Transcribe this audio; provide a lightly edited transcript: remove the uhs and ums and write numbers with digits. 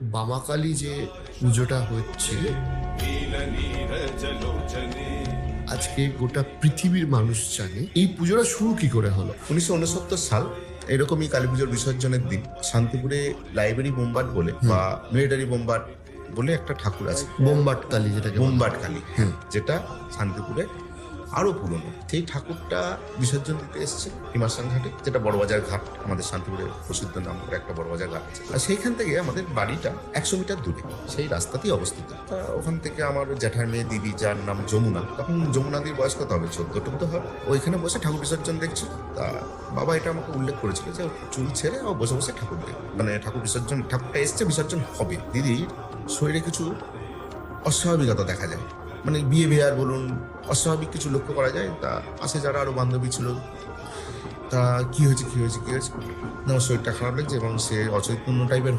বামাকালী যে পুজোটা হচ্ছে আজকে গোটা পৃথিবীর মানুষ জানে, এই পুজোটা শুরু কি করে হলো? 1969 সাল এরকমই কালী পুজোর বিসর্জনের দিন শান্তিপুরে লাইব্রেরি বোমবাট বলে বা মিলিটারি বোমবাট বলে একটা ঠাকুর আছে। বোমবাট কালী, যেটাকে বোমবাট কালী, হ্যাঁ, যেটা শান্তিপুরে আরো পুরনো। সেই ঠাকুরটা বিসর্জন দিতে এসছে হিমাশ্রান ঘাটে, যেটা বড়বাজার ঘাট, আমাদের শান্তিপুরের প্রসিদ্ধ নাম করে একটা বড়বাজার ঘাট আছে। আর সেইখান থেকে আমাদের বাড়িটা 100 মিটার দূরে, সেই রাস্তাতেই অবস্থিত। তা ওখান থেকে আমার জ্যাঠার মেয়ে দিদি, যার নাম যমুনা, তখন যমুনাদির বয়স কত হবে, 14-15 হবে, ওইখানে বসে ঠাকুর বিসর্জন দেখছিল। তা বাবা এটা আমাকে উল্লেখ করেছিল যে চুল ছেড়ে ও বসে বসে ঠাকুর দেখ, মানে ঠাকুর বিসর্জন, ঠাকুরটা এসছে, বিসর্জন হবে। দিদির শরীরে কিছু অস্বাভাবিকতা দেখা যায়, মানে বিহেভিয়ার বলুন, অস্বাভাবিক কিছু লক্ষ্য করা যায়। তা পাশে যারা আরো বান্ধবী ছিল, তা কি হয়েছে না, ওর শরীরটা খারাপ লাগছে এবং সে অচৈতন্য টাইপের